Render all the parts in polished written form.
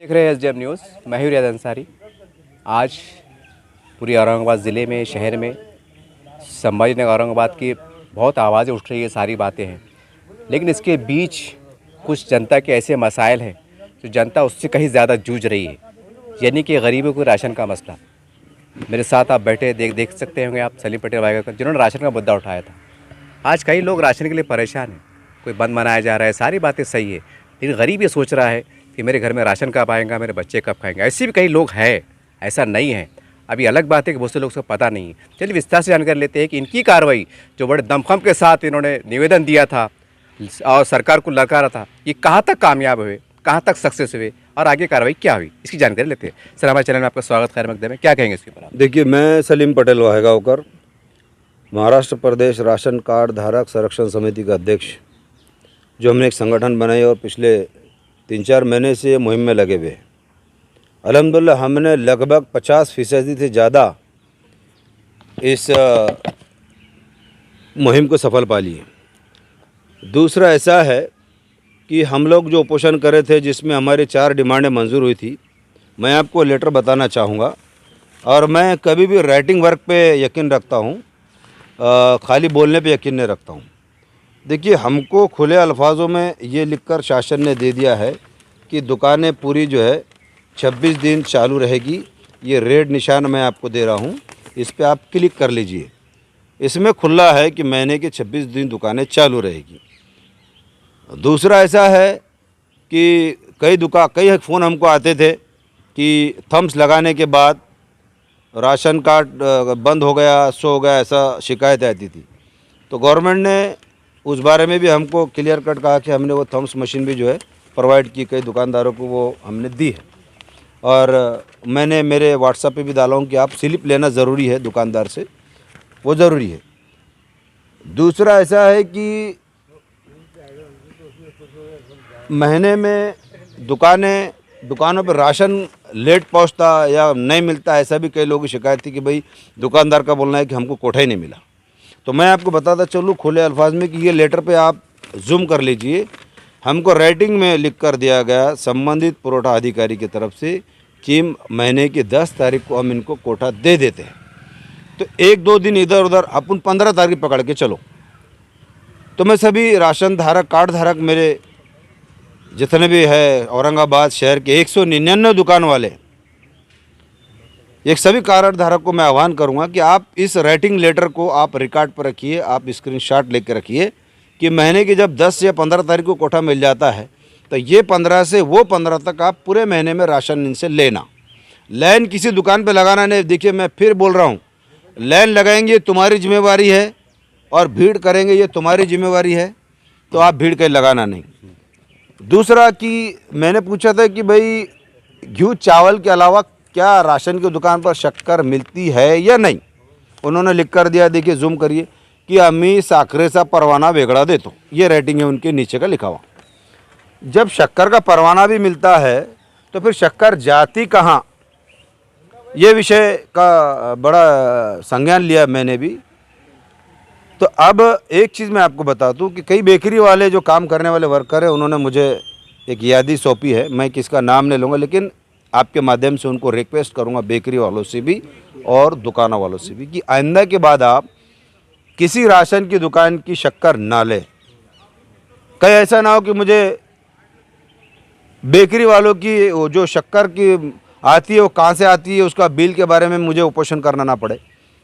देख रहे हैं एसडीएम न्यूज़। मैं हूं रियाज अंसारी। आज पूरी औरंगाबाद ज़िले में, शहर में, संभाजी नगर औरंगाबाद की बहुत आवाज़ें उठ रही है, सारी बातें हैं, लेकिन इसके बीच कुछ जनता के ऐसे मसाइल हैं जो जनता उससे कहीं ज़्यादा जूझ रही है, यानी कि गरीबों को राशन का मसला। मेरे साथ आप बैठे देख सकते होंगे आप सलीम पटेल भाई का, जिन्होंने राशन का मुद्दा उठाया था। आज कई लोग राशन के लिए परेशान हैं, कोई बंद मनाया जा रहा है, सारी बातें सही है, लेकिन गरीब ये सोच रहा है कि मेरे घर में राशन कब आएगा, मेरे बच्चे कब खाएंगे। ऐसे भी कई लोग हैं, ऐसा नहीं है। अभी अलग बात है कि बहुत से लोग को पता नहीं है। चलिए विस्तार से जानकारी लेते हैं कि इनकी कार्रवाई जो बड़े दमखम के साथ इन्होंने निवेदन दिया था और सरकार को ललकारा था, ये कहाँ तक कामयाब हुए, कहाँ तक सक्सेस हुए और आगे कार्रवाई क्या हुई, इसकी जानकारी लेते हैं। सर, हमारे चैनल में आपका स्वागत, खैर मकदम है। क्या कहेंगे इसके ऊपर आप? देखिए, मैं सलीम पटेल वाहेगांवकर, महाराष्ट्र प्रदेश राशन कार्ड धारक संरक्षण समिति का अध्यक्ष, जो हमने एक संगठन बनाई और पिछले 3-4 महीने से ये मुहिम में लगे हुए हैं। अल्हम्दुलिल्लाह हमने लगभग 50% से ज़्यादा इस मुहिम को सफल पा ली है। दूसरा ऐसा है कि हम लोग जो उपोषण करे थे, जिसमें हमारी 4 डिमांडें मंजूर हुई थी, मैं आपको लेटर बताना चाहूँगा। और मैं कभी भी राइटिंग वर्क पे यकीन रखता हूँ, खाली बोलने पे यकीन नहीं रखता हूँ। देखिए, हमको खुले अल्फाजों में ये लिखकर शासन ने दे दिया है कि दुकानें पूरी जो है 26 दिन चालू रहेगी। ये रेड निशान मैं आपको दे रहा हूँ, इस पर आप क्लिक कर लीजिए। इसमें खुला है कि महीने के 26 दिन दुकानें चालू रहेगी। दूसरा ऐसा है कि कई फ़ोन हमको आते थे कि थम्स लगाने के बाद राशन कार्ड बंद हो गया, सो हो गया, ऐसा शिकायत आती थी। तो गवर्नमेंट ने उस बारे में भी हमको क्लियर कट कहा कि हमने वो थम्स मशीन भी जो है प्रोवाइड की, कई दुकानदारों को वो हमने दी है। और मैंने मेरे व्हाट्सएप पे भी डाला हूँ कि आप स्लिप लेना ज़रूरी है दुकानदार से, वो ज़रूरी है। दूसरा ऐसा है कि महीने में दुकानों पर राशन लेट पहुंचता या नहीं मिलता, ऐसा भी कई लोगों की शिकायत थी कि भाई दुकानदार का बोलना है कि हमको कोठा ही नहीं मिला। तो मैं आपको बताता चलूँ खुले अल्फाज में कि ये लेटर पे आप जूम कर लीजिए। हमको राइटिंग में लिख कर दिया गया संबंधित पुरवठा अधिकारी की तरफ से कि महीने की 10 तारीख को हम इनको कोठा दे देते हैं। तो 1-2 दिन इधर उधर अपन 15 तारीख पकड़ के चलो। तो मैं सभी राशन धारक, कार्ड धारक, मेरे जितने भी है औरंगाबाद शहर के 199 दुकान वाले, एक सभी कार्ड धारक को मैं आह्वान करूंगा कि आप इस राइटिंग लेटर को आप रिकॉर्ड पर रखिए, आप स्क्रीनशॉट लेकर रखिए कि महीने की जब 10 या 15 तारीख को कोठा मिल जाता है तो ये 15 से वो 15 तक आप पूरे महीने में राशन इनसे लेना। लाइन किसी दुकान पे लगाना नहीं। देखिए, मैं फिर बोल रहा हूँ, लाइन लगाएंगे तुम्हारी जिम्मेवारी है और भीड़ करेंगे ये तुम्हारी जिम्मेवारी है, तो आप भीड़ कहीं लगाना नहीं। दूसरा कि मैंने पूछा था कि भाई घी चावल के अलावा क्या राशन की दुकान पर शक्कर मिलती है या नहीं। उन्होंने लिख कर दिया, देखिए जूम करिए, कि आम्ही साखरेचा परवाना वेगळा देतो। ये रेटिंग है उनके नीचे का लिखा हुआ। जब शक्कर का परवाना भी मिलता है तो फिर शक्कर जाती कहाँ, ये विषय का बड़ा संज्ञान लिया मैंने भी। तो अब एक चीज़ मैं आपको बता दूं कि कई बेकरी वाले जो काम करने वाले वर्कर हैं, उन्होंने मुझे एक यादी सौंपी है। मैं किसका नाम नहीं लूँगा, लेकिन आपके माध्यम से उनको रिक्वेस्ट करूँगा, बेकरी वालों से भी और दुकानों वालों से भी, कि आइंदा के बाद आप किसी राशन की दुकान की शक्कर ना लें। कहीं ऐसा ना हो कि मुझे बेकरी वालों की वो जो शक्कर की आती है वो कहाँ से आती है उसका बिल के बारे में मुझे उपोषण करना ना पड़े।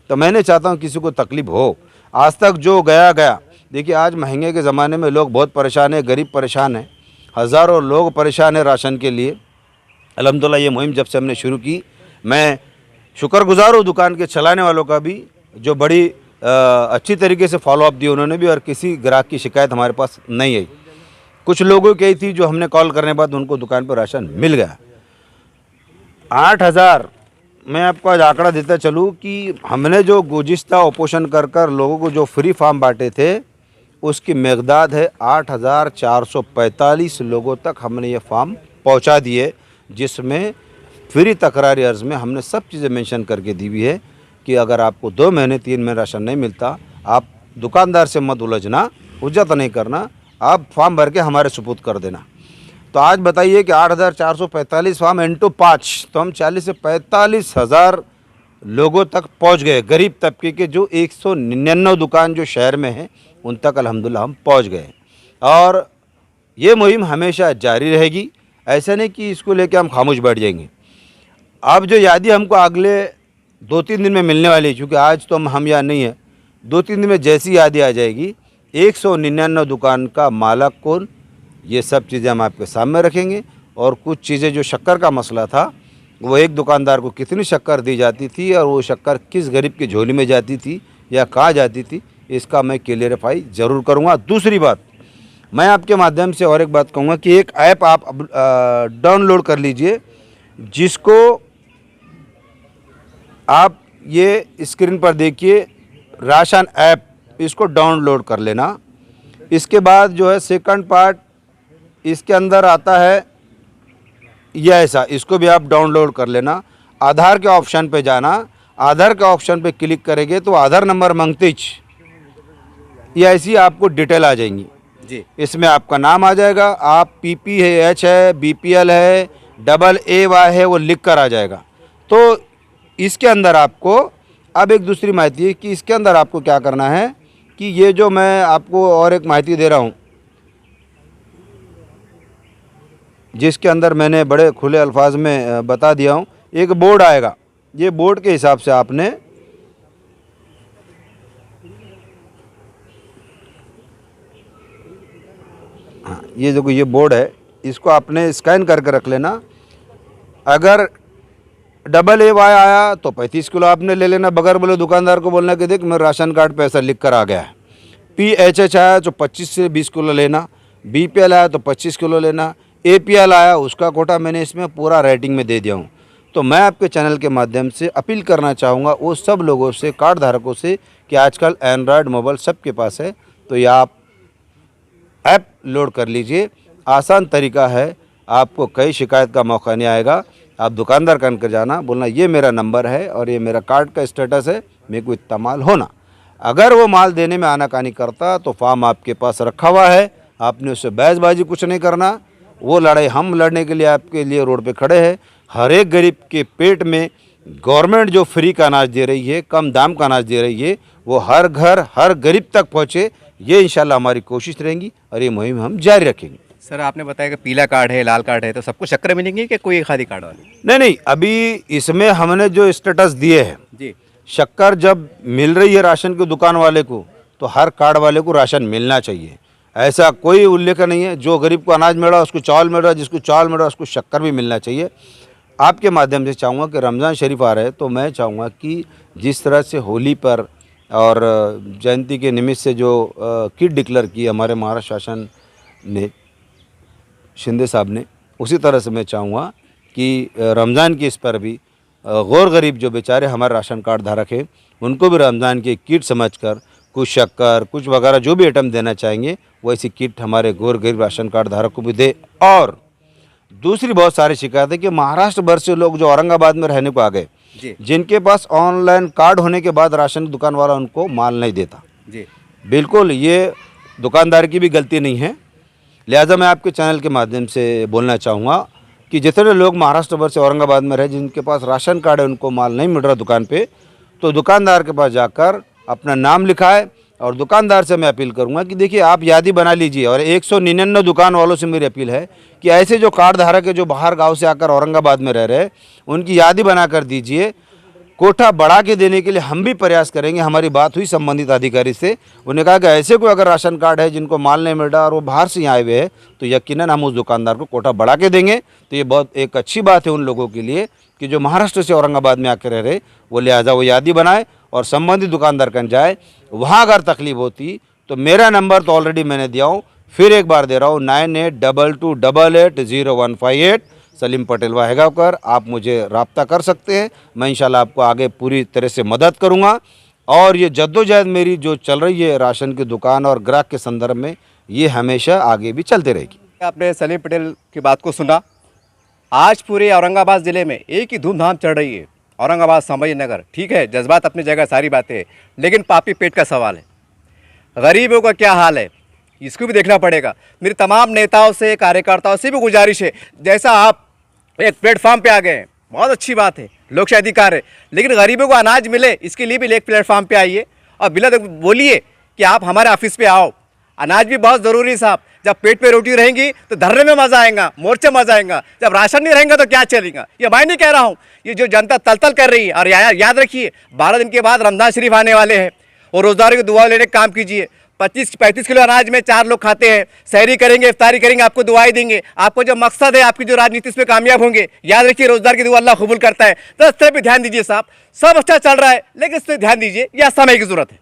तो मैं नहीं चाहता हूँ किसी को तकलीफ हो। आज तक जो गया। देखिए, आज महंगे के ज़माने में लोग बहुत परेशान हैं, गरीब परेशान हैं, हज़ारों लोग परेशान हैं राशन के लिए। अल्हम्दुलिल्लाह ये मुहिम जब से हमने शुरू की, मैं शुक्रगुजार हूँ दुकान के चलाने वालों का भी, जो बड़ी अच्छी तरीके से फॉलोअप दिया उन्होंने भी, और किसी ग्राहक की शिकायत हमारे पास नहीं आई। कुछ लोगों की थी जो हमने कॉल करने के बाद उनको दुकान पर राशन मिल गया। 8,000 मैं आपको आज आंकड़ा देता चलूँ कि हमने जो गुज़िश्ता उपोषण कर लोगों को जो फ्री फार्म बांटे थे, उसकी मकदाद है 8,445 लोगों तक हमने ये फार्म पहुंचा दिए, जिसमें फ्री तकरारी अर्ज़ में हमने सब चीज़ें मेंशन करके दी हुई है कि अगर आपको 2 महीने 3 महीने राशन नहीं मिलता, आप दुकानदार से मत उलझना, हुज्जत नहीं करना, आप फॉर्म भर के हमारे सुपुर्द कर देना। तो आज बताइए कि 8,445 फार्म इंटू 5, तो हम 40 से 45,000 लोगों तक पहुंच गए। गरीब तबके के जो 199 दुकान जो शहर में हैं उन तक अल्हम्दुलिल्लाह हम पहुंच गए। और ये मुहिम हमेशा जारी रहेगी। ऐसा नहीं कि इसको लेके हम खामोश बैठ जाएंगे। अब जो यादी हमको अगले 2-3 दिन में मिलने वाली है, क्योंकि आज तो हम यहाँ नहीं है, 2-3 दिन में जैसी यादी आ जाएगी 199 दुकान का मालक कौन, ये सब चीज़ें हम आपके सामने रखेंगे। और कुछ चीज़ें जो शक्कर का मसला था, वो एक दुकानदार को कितनी शक्कर दी जाती थी और वो शक्कर किस गरीब की झोली में जाती थी या कहाँ जाती थी, इसका मैं क्लियरिफाई ज़रूर करूँगा। दूसरी बात, मैं आपके माध्यम से और एक बात कहूँगा कि एक ऐप आप डाउनलोड कर लीजिए, जिसको आप ये स्क्रीन पर देखिए, राशन ऐप, इसको डाउनलोड कर लेना। इसके बाद जो है सेकंड पार्ट इसके अंदर आता है ये ऐसा, इसको भी आप डाउनलोड कर लेना। आधार के ऑप्शन पे जाना, आधार के ऑप्शन पे क्लिक करेंगे तो आधार नंबर मांगते ये ऐसी आपको डिटेल आ जाएंगी जी। इसमें आपका नाम आ जाएगा, आप PPH है, BPL है, AA है, वो लिख कर आ जाएगा। तो इसके अंदर आपको अब एक दूसरी माहिती है कि इसके अंदर आपको क्या करना है कि ये जो मैं आपको और एक माहिती दे रहा हूँ, जिसके अंदर मैंने बड़े खुले अल्फाज में बता दिया हूँ, एक बोर्ड आएगा। ये बोर्ड के हिसाब से आपने हाँ, ये जो ये बोर्ड है, इसको आपने स्कैन करके रख लेना। अगर AA आया तो 35 किलो आपने ले लेना, बगैर बोले दुकानदार को बोलना कि देख मेरे राशन कार्ड पे ऐसा लिख कर आ गया है। PHH आया तो 25 से 20 किलो लेना, BPL आया तो 25 किलो लेना, APL आया उसका कोटा मैंने इसमें पूरा रेटिंग में दे दिया हूँ। तो मैं आपके चैनल के माध्यम से अपील करना चाहूँगा वो सब लोगों से, कार्ड धारकों से, कि आजकल एंड्रॉयड मोबाइल सबके पास है, तो ये आप ऐप लोड कर लीजिए। आसान तरीका है, आपको कई शिकायत का मौका नहीं आएगा। आप दुकानदार कान कर जाना, बोलना ये मेरा नंबर है और ये मेरा कार्ड का स्टेटस है, मेरे को इतना माल होना। अगर वो माल देने में आनाकानी करता तो फार्म आपके पास रखा हुआ है, आपने उससे बहसबाजी कुछ नहीं करना। वो लड़ाई हम लड़ने के लिए आपके लिए रोड पे खड़े हैं। हर एक गरीब के पेट में गवर्नमेंट जो फ्री का अनाज दे रही है, कम दाम का अनाज दे रही है, वो हर घर हर गरीब तक पहुँचे, ये इंशाल्लाह हमारी कोशिश रहेंगी और ये मुहिम हम जारी रखेंगे। सर आपने बताया कि पीला कार्ड है, लाल कार्ड है, तो सबको शक्कर मिलेंगे कि कोई खादी कार्ड वाले? नहीं, अभी इसमें हमने जो स्टेटस दिए हैं जी, शक्कर जब मिल रही है राशन की दुकान वाले को, तो हर कार्ड वाले को राशन मिलना चाहिए। ऐसा कोई उल्लेख नहीं है। जो गरीब को अनाज मिल रहा है उसको चावल मिल रहा है, जिसको चावल मिल रहा है उसको शक्कर भी मिलना चाहिए। आपके माध्यम से चाहूँगा कि रमज़ान शरीफ आ रहा है, तो मैं चाहूँगा कि जिस तरह से होली पर और जयंती के निमित्त से जो किट डिक्लेयर की हमारे महाराष्ट्र शासन ने, शिंदे साहब ने, उसी तरह से मैं चाहूँगा कि रमज़ान की इस पर भी गौर गरीब जो बेचारे हमारे राशन कार्ड धारक हैं, उनको भी रमज़ान की किट समझकर कुछ शक्कर कुछ वगैरह जो भी आइटम देना चाहेंगे, वैसी किट हमारे गौर गरीब राशन कार्ड धारक को भी दे। और दूसरी बहुत सारी शिकायत है कि महाराष्ट्र भर से लोग जो औरंगाबाद में रहने को आ गए, जिनके पास ऑनलाइन कार्ड होने के बाद राशन दुकान वाला उनको माल नहीं देता। जी, बिल्कुल ये दुकानदार की भी गलती नहीं है। लिहाजा मैं आपके चैनल के माध्यम से बोलना चाहूँगा कि जितने लोग महाराष्ट्र भर से औरंगाबाद में रहे, जिनके पास राशन कार्ड है, उनको माल नहीं मिल रहा दुकान पे, तो दुकानदार के पास जाकर अपना नाम लिखाए। और दुकानदार से मैं अपील करूंगा कि देखिए आप यादी बना लीजिए। और 199 दुकान वालों से मेरी अपील है कि ऐसे जो कार्ड धारक है जो बाहर गांव से आकर औरंगाबाद में रह रहे हैं, उनकी यादी बना कर दीजिए। कोटा बढ़ा के देने के लिए हम भी प्रयास करेंगे। हमारी बात हुई संबंधित अधिकारी से, उन्होंने कहा कि ऐसे कोई अगर राशन कार्ड है जिनको माल नहीं मिल रहा और वो बाहर से यहाँ आए हुए हैं, तो यकीनन हम उस दुकानदार को कोटा बढ़ा के देंगे। तो ये बहुत एक अच्छी बात है उन लोगों के लिए कि जो महाराष्ट्र से औरंगाबाद में आकर रह रहे, वो लिहाजा वो यादी बनाए और संबंधित दुकानदार कन जाए। वहाँ अगर तकलीफ होती तो मेरा नंबर तो ऑलरेडी मैंने दिया हूँ, फिर एक बार दे रहा हूँ, 9822880158 सलीम पटेल वाहेगांवकर। आप मुझे रब्ता कर सकते हैं, मैं इंशाल्लाह आपको आगे पूरी तरह से मदद करूँगा। और ये जद्दोजहद मेरी जो चल रही है राशन की दुकान और ग्राहक के संदर्भ में, ये हमेशा आगे भी चलते रहेगी। आपने सलीम पटेल की बात को सुना। आज पूरे औरंगाबाद ज़िले में एक ही धूमधाम चल रही है, औरंगाबाद संभाजी नगर। ठीक है, जज्बात अपनी जगह, सारी बातें, लेकिन पापी पेट का सवाल है। गरीबों का क्या हाल है, इसको भी देखना पड़ेगा। मेरी तमाम नेताओं से, कार्यकर्ताओं से भी गुजारिश है, जैसा आप एक प्लेटफॉर्म पे आ गए हैं, बहुत अच्छी बात है, लोकशाही अधिकार है, लेकिन गरीबों को अनाज मिले इसके लिए भी एक प्लेटफॉर्म पे आइए और बिला बोलिए कि आप हमारे ऑफिस पे आओ। अनाज भी बहुत ज़रूरी है साहब, जब पेट पे रोटी रहेंगी तो धरने में मज़ा आएगा, मोर्चे मज़ा आएगा, जब राशन नहीं रहेगा तो क्या चलेगा। ये मैं नहीं कह रहा हूँ, ये जो जनता तल कर रही है। और याद रखिए 12 दिन के बाद रमज़ान शरीफ आने वाले हैं और रोज़दारों की दुआ लेने का काम कीजिए। 25-35 किलो अनाज में 4 लोग खाते हैं, सहरी करेंगे, इफ्तारी करेंगे, आपको दुआएं देंगे। आपको जो मकसद है, आपकी जो राजनीति, इसमें कामयाब होंगे। याद रखिए रोजगार की दुआ अल्लाह कबूल करता है। तो इस तरह भी ध्यान दीजिए साहब, सब अच्छा चल रहा है लेकिन इस पर ध्यान दीजिए, यह समय की जरूरत है।